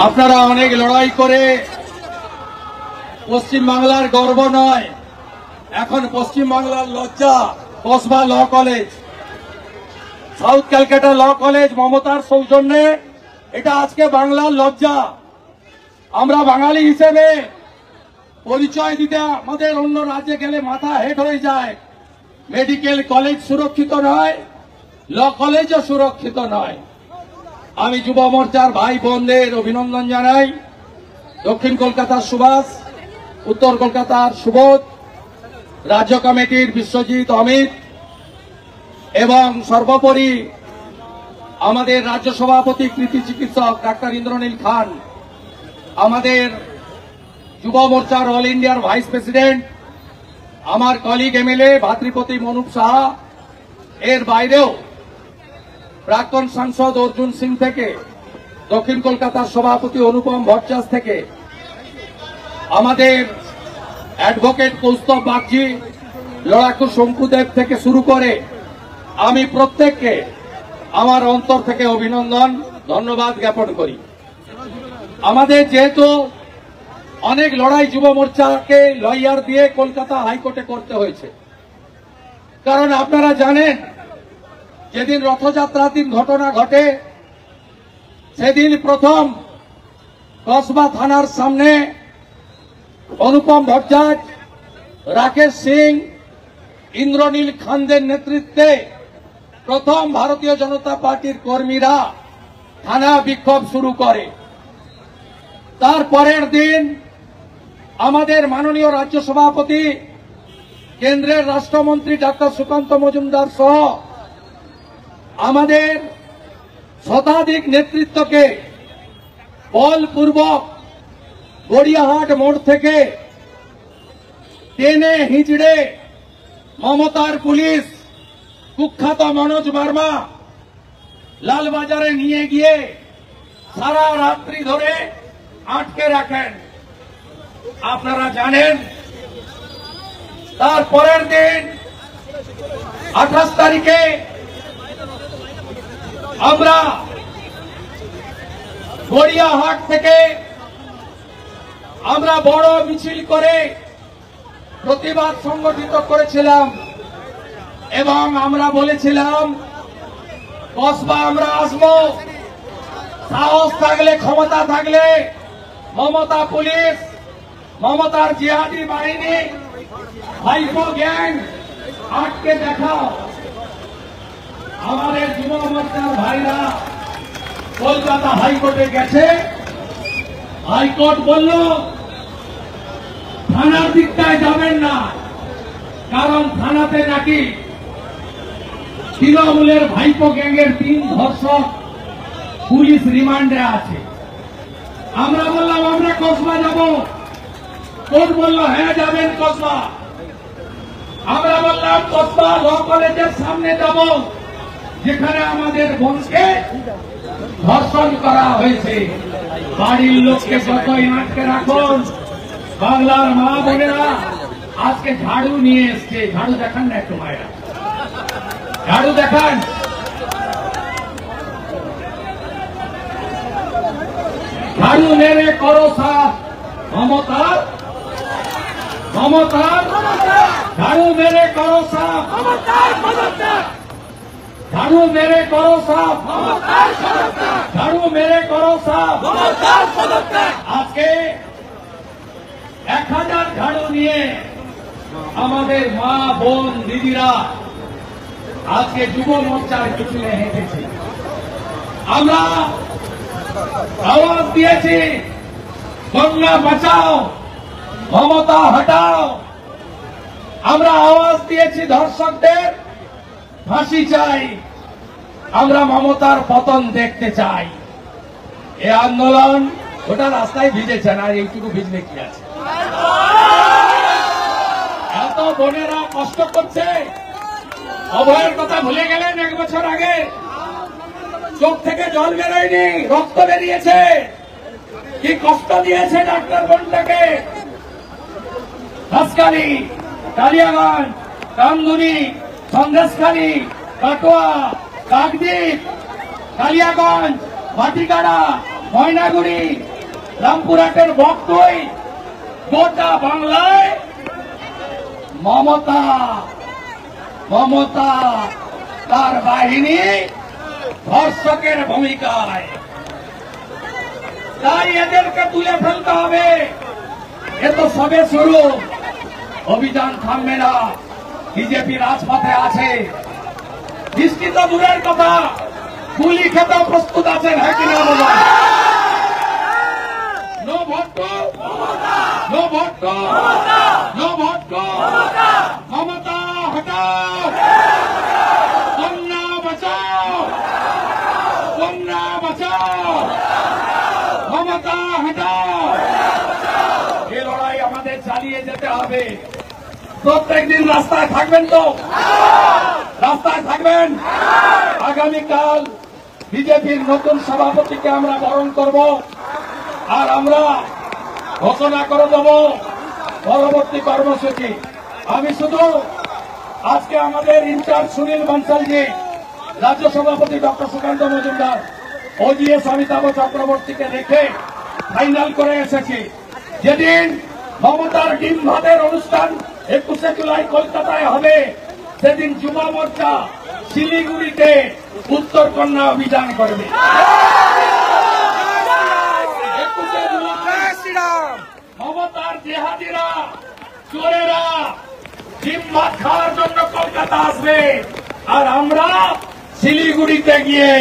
আপনারা অনেক লড়াই করে পশ্চিম বাংলার গর্ব নয়, এখন পশ্চিম বাংলার লজ্জা Kasba law college, south Calcutta law college মমতার সৌজন্যে এটা আজকে বাংলার লজ্জা। আমরা বাঙালি হিসেবে পরিচয় দিতে আমাদের অন্য রাজ্যে গেলে মাথা হেট হয়ে যায়। মেডিকেল কলেজ সুরক্ষিত নয়, ল কলেজও সুরক্ষিত নয়। আমি যুব মোর্চার ভাই বোনদের অভিনন্দন জানাই। দক্ষিণ কলকাতার সুভাষ, উত্তর কলকাতার সুবোধ, রাজ্য কমিটির বিশ্বজিৎ, অমিত এবং সর্বোপরি আমাদের রাজ্য সভাপতি কৃতি চিকিৎসক ডাক্তার ইন্দ্রনীল খান, আমাদের যুব মোর্চার অল ইন্ডিয়ার ভাইস প্রেসিডেন্ট, আমার কলিগ এমএলএ ভাতৃপতি মনুপ সাহা, এর বাইরেও প্রাক্তন সাংসদ অর্জুন সিং থেকে, দক্ষিণ কলকাতার সভাপতি অনুপম ভট্টাচার্য থেকে, আমাদের অ্যাডভোকেট কৌস্তব বাগচি, লড়াকু শঙ্কুদেব থেকে শুরু করে আমি প্রত্যেককে আমার অন্তর থেকে অভিনন্দন ধন্যবাদ জ্ঞাপন করি। আমাদের যেহেতু অনেক লড়াই যুব মোর্চাকে লয়ার দিয়ে কলকাতা হাইকোর্টে করতে হয়েছে, কারণ আপনারা জানেন যেদিন রথযাত্রার দিন ঘটনা ঘটে সেদিন প্রথম কসবা থানার সামনে অনুপম ভট্টাচার্য, রাকেশ সিং, ইন্দ্রনীল খানদের নেতৃত্বে প্রথম ভারতীয় জনতা পার্টির কর্মীরা থানা বিক্ষোভ শুরু করে। তার পরের দিন আমাদের মাননীয় রাজ্য সভাপতি, কেন্দ্রের রাষ্ট্রমন্ত্রী ডাক্তার সুকান্ত মজুমদার সহ আমাদের শতাধিক নেতৃত্বকে বলপূর্বক গড়িয়াহাট মোড় থেকে টেনে হিঁচড়ে মমতার পুলিশ কুখ্যাত মনোজ বার্মা লালবাজারে নিয়ে গিয়ে সারা রাত্রি ধরে আটকে রাখেন। আপনারা জানেন তার পরের দিন 28 তারিখে আমরা গড়িয়াহাট থেকে আমরা বড় মিছিল করে প্রতিবাদ সংগঠিত করেছিলাম এবং আমরা বলেছিলাম কসবা আমরা আসবো, সাহস থাকলে, ক্ষমতা থাকলে মমতা পুলিশ, মমতার জিহাদি বাহিনী, ভাইপো গ্যাং আটকে দেখাও। আমাদের যুব মোর্চার ভাইরা কলকাতা হাইকোর্টে গেছে। হাইকোর্ট বলল থানার দিকটায় যাবেন না, কারণ থানাতে নাকি তৃণমূলের ভাইপো গ্যাংয়ের 3 ধর্ষক পুলিশ রিমান্ডে আছে। আমরা বললাম আমরা কসবা যাব। কোর্ট বলল হ্যাঁ যাবেন কসবা। আমরা বললাম কসবা ল কলেজের সামনে যাব, যেখানে আমাদের বোনকে ধর্ষণ করা হয়েছে। বাড়ির লোককে যতই আটকে রাখুন, বাংলার মা বোনেরা আজকে ঝাড়ু নিয়ে এসছে। ঝাড়ু দেখান না একটু মায়েরা, ঝাড়ু দেখান। ঝাড়ু মেরে করো সাফ মমতার, মমতার ঝাড়ু মেরে করো সাফ, ঝাড়ু মেরে করো সাফ, ঝাড়ু মেরে করো সাফ। আজকে 1000 ঝাড়ু নিয়ে আমাদের মা বোন দিদিরা আজকে যুব মোর্চার পিছনে হেঁটেছে। আমরা আওয়াজ দিয়েছি গঙ্গা বাঁচাও, মমতা হটাও। আমরা আওয়াজ দিয়েছি ধর্ষকদের ফাঁসি চাই, আমরা মমতার পতন দেখতে চাই। এই আন্দোলন ওটা রাস্তায় ভিজেছে না, এইটুকু ভিজলে কি আছে? এত বোনেরা কষ্ট করছে, অভয়ের কথা ভুলে গেলেন 1 বছর আগে? চোখ থেকে জল বেরোয়নি, রক্ত বেরিয়েছে। কি কষ্ট দিয়েছে ডাক্তার বোনটাকে। হাসকালি, কালিয়াগঞ্জ, কামদুনি, সন্দেশখালী, কাটোয়া, কাকদ্বীপ, কালিয়াগঞ্জ, ভাটিগাড়া, ময়নাগুড়ি, রামপুরহাটের বকটই, গোটা বাংলায় মমতা মমতা তার বাহিনী ধর্ষকের ভূমিকায়। তাই এদেরকে তুলে ফেলতে হবে। এ তো সবে শুরু, অভিযান থামবে না। বিজেপি রাজপথে আছে, বৃষ্টি তো দূরের কথা, গুলি খেতেও প্রস্তুত আছেন, হ্যাঁ কিনা বলো? No vote to Mamata, no vote to Mamata, no vote to Mamata. Mamata হটাও, কন্যা বাঁচাও, কন্যা বাঁচাও, মমতা হটাও। এই লড়াই আমাদের চালিয়ে যেতে হবে। প্রত্যেকদিন রাস্তায় থাকবেন তো? রাস্তায় থাকবেন। আগামীকাল বিজেপির নতুন সভাপতিকে আমরা বরণ করব, আর আমরা ঘোষণা করে দেব পরবর্তী কর্মসূচি। আমি শুধু আজকে আমাদের ইনচার্জ সুনীল বনসালজি, রাজ্য সভাপতি ডক্টর সুকান্ত মজুমদার, ওজিএস অমিতাভ চক্রবর্তীকে রেখে ফাইনাল করে এসেছি। যেদিন মমতার ডিম ভাতের অনুষ্ঠান 21শে জুলাই কলকাতায় হবে, সেদিন যুব মোর্চা শিলিগুড়িতে উত্তর কন্যা অভিযান করবে। 21শে জুলাই মমতার জেহাদিরা, চোরেরা ডিম ভাত খাওয়ার জন্য কলকাতা আসবে, আর আমরা শিলিগুড়িতে গিয়ে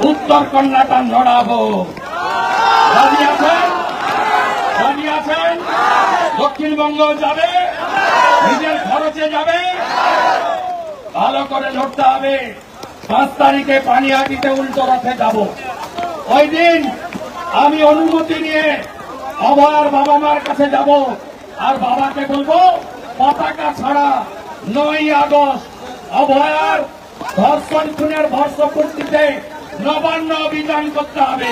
উত্তর কন্যাটা নড়াবো। রাজি আছেন? রাজি আছেন? দক্ষিণবঙ্গ যাবে, নিজের খরচে যাবে, ভালো করে লড়তে হবে। 5 তারিখে পানিহাটিতে উল্টো রথে যাব। ওই দিন আমি অনুমতি নিয়ে অভয়ার বাবা মার কাছে যাব, আর বাবাকে বলবো পতাকা ছাড়া 9ই আগস্ট অভয়ার ধর্ষণ খুনের বর্ষপূর্তিতে নবান্ন অভিযান করতে হবে।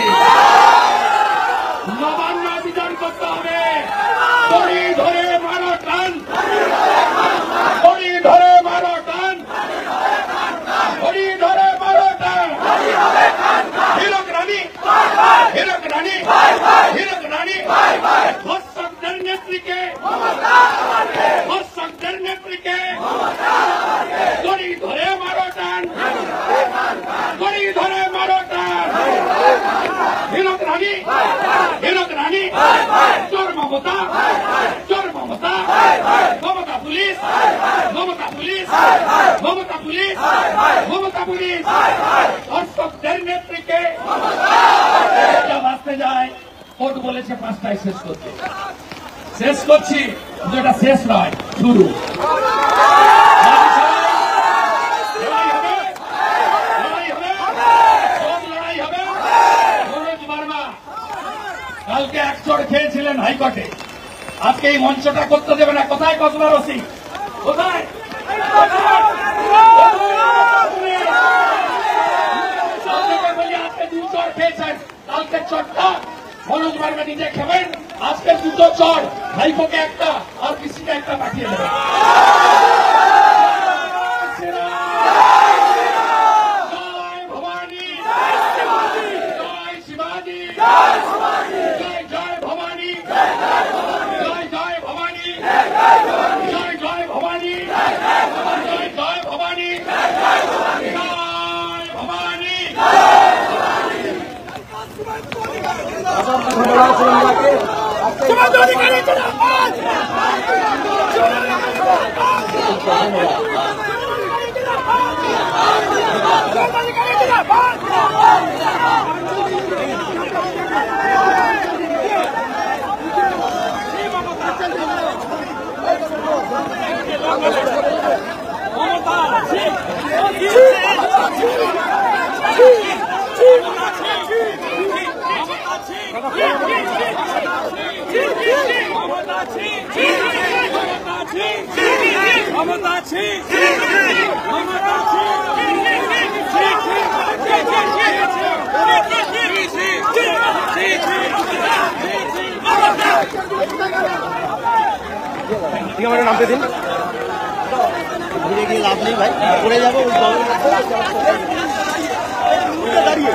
নবান্ন অভিযান করতে হবে। দড়ি ধরে মারো টান, দড়ি ধরে মারো টান, দড়ি ধরে মারো টান। হীরক রানী, হীরক রানী, হীরক রানী, ধর্ষকদের নেত্রীকে, ধর্ষকদের নেত্রীকে দড়ি ধরে মারো টান, দড়ি ধরে মারো টান। হীরক রানী, হীরক রানী, চোর মমতা, চোর Mamata, Mamata police, Mamata police, Mamata police, Mamata police. ধর্ষকদের নেত্রীকে বাঁচতে যায়। কোর্ট বলেছে 5টায় শেষ করতে। শেষ করছি, কিন্তু এটা শেষ নয়, শুরু। লড়াই হবে, লড়াই হবে, সব লড়াই হবে। মনোজ বার্মা কালকে 1 চড় খেয়েছিলেন হাইকোর্টে, আজকে এই মঞ্চটা করতে দেবে না। কোথায় কসবার ওসি? কোথায়? আজকে 2 চড় খেয়েছেন, কালকে চড়টা মনোজ বার্মা নিজে খাবেন, আজকে 2 চড় হাইকোর্টে একটা আর পিসিকে একটা পাঠিয়ে দেবেন। জয় ভবানী, জয় শিবাজি, জয় জয় ভবানী, জয় জয় ভবানী, জয় জয় ভবানী, জয় জয় ভবানী, জয় ভবানী। আমার নামতে দিন, ঘুরে গিয়ে লাভ নেই ভাই, পড়ে যাবো দাঁড়িয়ে।